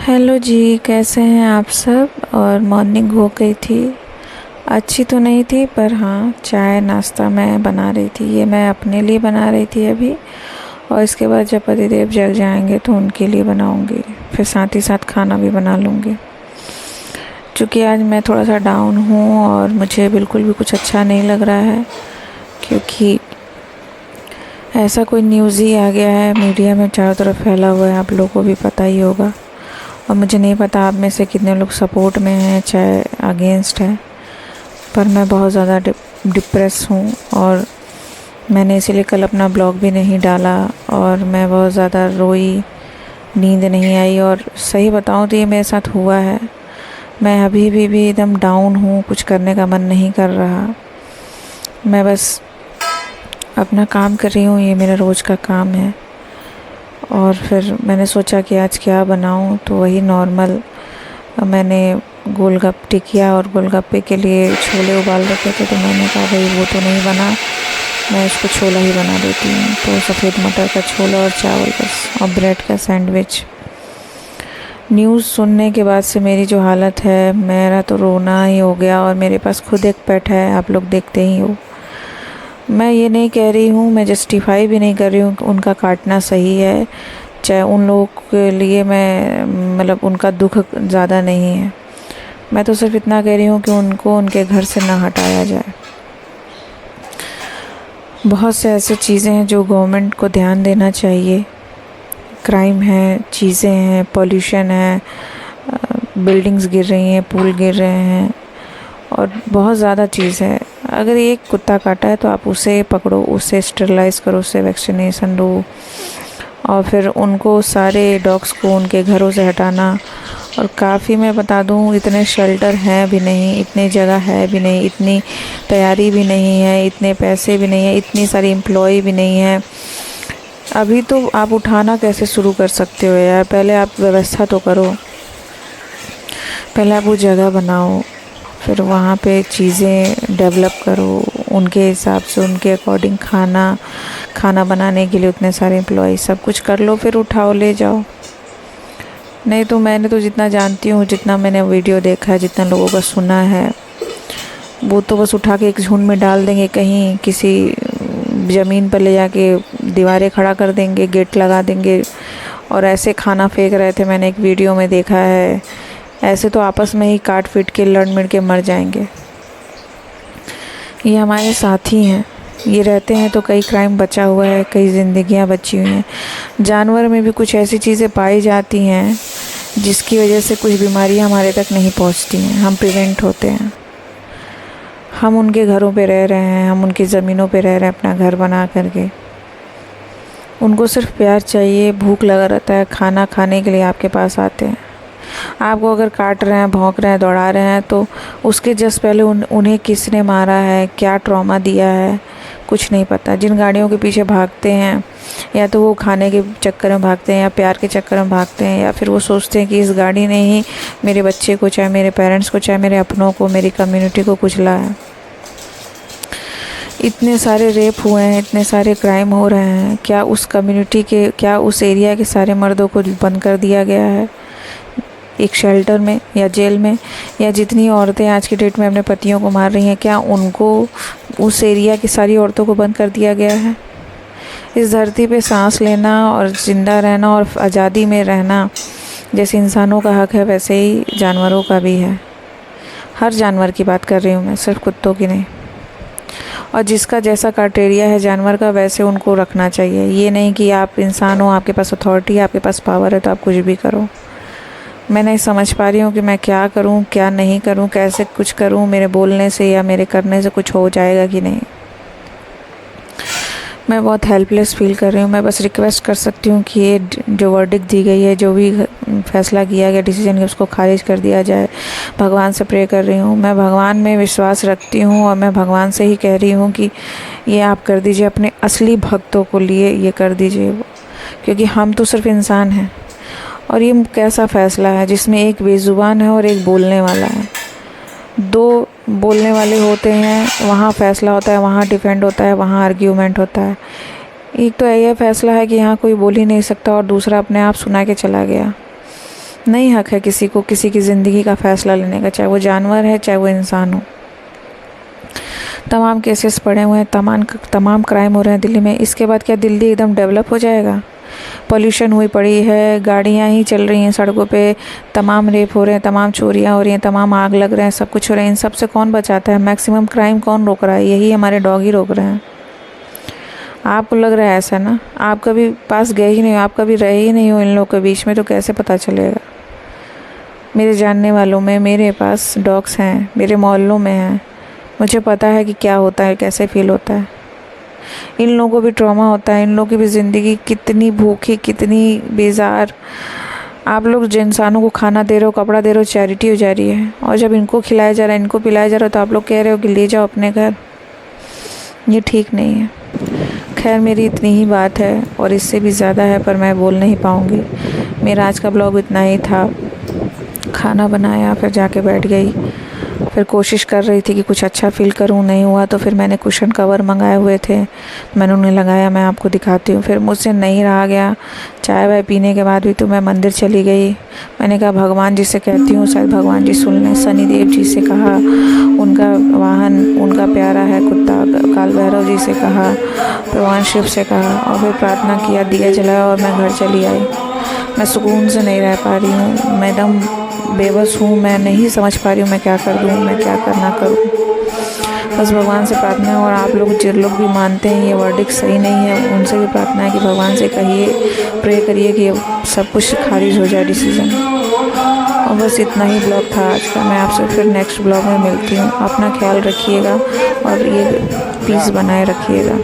Hello जी, कैसे हैं आप सब। और मॉर्निंग हो गई थी, अच्छी तो नहीं थी पर हाँ, चाय नाश्ता मैं बना रही थी। ये मैं अपने लिए बना रही थी अभी, और इसके बाद जब पतिदेव जग जाएंगे तो उनके लिए बनाऊंगी। फिर साथ ही साथ खाना भी बना लूँगी। क्योंकि आज मैं थोड़ा सा डाउन हूँ और मुझे बिल्कुल भी कुछ अच्छा नहीं लग रहा है। क्योंकि ऐसा कोई न्यूज़ ही आ गया है, मीडिया में चारों तरफ फैला हुआ है, आप लोगों को भी पता ही होगा। और मुझे नहीं पता आप में से कितने लोग सपोर्ट में हैं चाहे अगेंस्ट है, पर मैं बहुत ज़्यादा डिप्रेस हूँ। और मैंने इसीलिए कल अपना ब्लॉग भी नहीं डाला, और मैं बहुत ज़्यादा रोई, नींद नहीं आई। और सही बताऊँ तो ये मेरे साथ हुआ है। मैं अभी भी एकदम डाउन हूँ, कुछ करने का मन नहीं कर रहा। मैं बस अपना काम कर रही हूँ, ये मेरा रोज़ का काम है। और फिर मैंने सोचा कि आज क्या बनाऊँ, तो वही नॉर्मल मैंने गोलगप्पे टिकिया और गोलगप्पे के लिए छोले उबाल रखे थे, तो मैंने कहा भाई वो तो नहीं बना, मैं इसको छोला ही बना देती हूँ। तो सफ़ेद मटर का छोला और चावल बस, और ब्रेड का सैंडविच। न्यूज़ सुनने के बाद से मेरी जो हालत है, मेरा तो रोना ही हो गया। और मेरे पास खुद एक पेट है, आप लोग देखते ही हो। मैं ये नहीं कह रही हूँ, मैं जस्टिफाई भी नहीं कर रही हूँ कि उनका काटना सही है, चाहे उन लोगों के लिए मैं मतलब उनका दुख ज़्यादा नहीं है। मैं तो सिर्फ इतना कह रही हूँ कि उनको उनके घर से ना हटाया जाए। बहुत से ऐसे चीज़ें हैं जो गवर्नमेंट को ध्यान देना चाहिए। क्राइम है, चीज़ें हैं, पॉल्यूशन है, बिल्डिंग्स गिर रही हैं, पुल गिर रहे हैं, और बहुत ज़्यादा चीज़ है। अगर एक कुत्ता काटा है तो आप उसे पकड़ो, उसे स्टरलाइज़ करो, उससे वैक्सीनेशन दो, और फिर उनको सारे डॉग्स को उनके घरों से हटाना। और काफ़ी मैं बता दूं, इतने शेल्टर हैं भी नहीं, इतनी जगह है भी नहीं, इतनी तैयारी भी नहीं है, इतने पैसे भी नहीं है, इतनी सारी एम्प्लॉय भी नहीं है। अभी तो आप उठाना कैसे शुरू कर सकते हो यार, पहले आप व्यवस्था तो करो। पहले आप वो जगह बनाओ, फिर वहाँ पे चीज़ें डेवलप करो उनके हिसाब से, उनके अकॉर्डिंग। खाना बनाने के लिए उतने सारे एम्प्लॉय, सब कुछ कर लो, फिर उठाओ ले जाओ। नहीं तो मैंने तो जितना जानती हूँ, जितना मैंने वीडियो देखा है, जितना लोगों का सुना है, वो तो बस उठा के एक झुंड में डाल देंगे, कहीं किसी ज़मीन पर ले जाके दीवारें खड़ा कर देंगे, गेट लगा देंगे, और ऐसे खाना फेंक रहे थे, मैंने एक वीडियो में देखा है। ऐसे तो आपस में ही काट पीट के लड़ मिड़ के मर जाएंगे। ये हमारे साथी हैं, ये रहते हैं तो कई क्राइम बचा हुआ है, कई ज़िंदगियां बची हुई हैं। जानवर में भी कुछ ऐसी चीज़ें पाई जाती हैं जिसकी वजह से कुछ बीमारियां हमारे तक नहीं पहुंचती हैं, हम प्रिवेंट होते हैं। हम उनके घरों पे रह रहे हैं, हम उनकी ज़मीनों पे रह रहे हैं, अपना घर बना करके। उनको सिर्फ प्यार चाहिए, भूख लगा रहता है, खाना खाने के लिए आपके पास आते हैं। आपको अगर काट रहे हैं, भौंक रहे हैं, दौड़ा रहे हैं, तो उसके जस्ट पहले उन्हें किसने मारा है, क्या ट्रॉमा दिया है, कुछ नहीं पता। जिन गाड़ियों के पीछे भागते हैं, या तो वो खाने के चक्कर में भागते हैं, या प्यार के चक्कर में भागते हैं, या फिर वो सोचते हैं कि इस गाड़ी ने ही मेरे बच्चे को, चाहे मेरे पेरेंट्स को, चाहे मेरे अपनों को, मेरी कम्युनिटी को कुचला है। इतने सारे रेप हुए हैं, इतने सारे क्राइम हो रहे हैं, क्या उस कम्युनिटी के, क्या उस एरिया के सारे मर्दों को बंद कर दिया गया है एक शेल्टर में या जेल में? या जितनी औरतें आज की डेट में अपने पतियों को मार रही हैं, क्या उनको, उस एरिया की सारी औरतों को बंद कर दिया गया है? इस धरती पे सांस लेना और ज़िंदा रहना और आज़ादी में रहना जैसे इंसानों का हक है, वैसे ही जानवरों का भी है। हर जानवर की बात कर रही हूँ मैं, सिर्फ कुत्तों की नहीं। और जिसका जैसा क्राइटेरिया है जानवर का, वैसे उनको रखना चाहिए। ये नहीं कि आप इंसान हो, आपके पास अथॉरिटी है, आपके पास पावर है, तो आप कुछ भी करो। मैं नहीं समझ पा रही हूँ कि मैं क्या करूँ, क्या नहीं करूँ, कैसे कुछ करूँ। मेरे बोलने से या मेरे करने से कुछ हो जाएगा कि नहीं? मैं बहुत हेल्पलेस फील कर रही हूँ। मैं बस रिक्वेस्ट कर सकती हूँ कि ये जो वर्डिक्ट दी गई है, जो भी फैसला किया गया, डिसीजन, उसको खारिज कर दिया जाए। भगवान से प्रे कर रही हूँ। मैं भगवान में विश्वास रखती हूँ, और मैं भगवान से ही कह रही हूँ कि ये आप कर दीजिए, अपने असली भक्तों को लिए ये कर दीजिए, क्योंकि हम तो सिर्फ इंसान हैं। और ये कैसा फ़ैसला है जिसमें एक बेज़ुबान है और एक बोलने वाला है। दो बोलने वाले होते हैं, वहाँ फ़ैसला होता है, वहाँ डिफेंड होता है, वहाँ आर्ग्यूमेंट होता है। एक तो यह फ़ैसला है कि यहाँ कोई बोल ही नहीं सकता, और दूसरा अपने आप सुना के चला गया। नहीं हक है किसी को किसी की ज़िंदगी का फ़ैसला लेने का, चाहे वो जानवर है चाहे वो इंसान हो। तमाम केसेस पड़े हुए हैं, तमाम क्राइम हो रहे हैं दिल्ली में। इसके बाद क्या दिल्ली एकदम डेवलप हो जाएगा? पोल्यूशन हुई पड़ी है, गाड़ियाँ ही चल रही हैं सड़कों पे, तमाम रेप हो रहे हैं, तमाम चोरियाँ हो रही हैं, तमाम आग लग रहे हैं, सब कुछ हो रहा है। इन सब से कौन बचाता है? मैक्सिमम क्राइम कौन रोक रहा है? यही हमारे डॉग ही रोक रहे हैं। आपको लग रहा है ऐसा ना? आप कभी पास गए ही नहीं हो, आप कभी रहे ही नहीं हो इन लोगों के बीच में, तो कैसे पता चलेगा? मेरे जानने वालों में मेरे पास डॉग्स हैं, मेरे मोहल्लों में हैं, मुझे पता है कि क्या होता है, कैसे फील होता है। इन लोगों को भी ट्रॉमा होता है, इन लोगों की भी ज़िंदगी कितनी भूखी, कितनी बेजार। आप लोग जिन इंसानों को खाना दे रहे हो, कपड़ा दे रहे हो, चैरिटी हो जा रही है, और जब इनको खिलाया जा रहा है, इनको पिलाया जा रहा है, तो आप लोग कह रहे हो कि ले जाओ अपने घर। ये ठीक नहीं है। खैर, मेरी इतनी ही बात है और इससे भी ज़्यादा है, पर मैं बोल नहीं पाऊँगी। मेरा आज का ब्लॉग इतना ही था। खाना बनाया, फिर जाके बैठ गई, फिर कोशिश कर रही थी कि कुछ अच्छा फ़ील करूँ, नहीं हुआ तो फिर मैंने कुशन कवर मंगाए हुए थे, मैंने उन्हें लगाया। मैं आपको दिखाती हूँ। फिर मुझसे नहीं रहा गया, चाय वाय पीने के बाद भी तो मैं मंदिर चली गई। मैंने कहा भगवान जी से कहती हूँ, शायद भगवान जी सुन लें। शनिदेव जी से कहा, उनका वाहन उनका प्यारा है कुत्ता काल भैरव जी से कहा, भगवान शिव से कहा, और फिर प्रार्थना किया, दिया जलाया और मैं घर चली आई। मैं सुकून से नहीं रह पा रही हूँ, मैं एकदम बेबस हूँ, मैं नहीं समझ पा रही हूँ मैं क्या कर दूँ, मैं क्या करना करूँ। बस भगवान से प्रार्थना है, और आप लोग जिन लोग भी मानते हैं ये वर्डिक्ट सही नहीं है, उनसे भी प्रार्थना है कि भगवान से कहिए, प्रे करिए कि सब कुछ खारिज हो जाए डिसीज़न। और बस इतना ही ब्लॉग था आज का। मैं आपसे फिर नेक्स्ट ब्लॉग में मिलती हूँ। अपना ख्याल रखिएगा और ये पीस बनाए रखिएगा।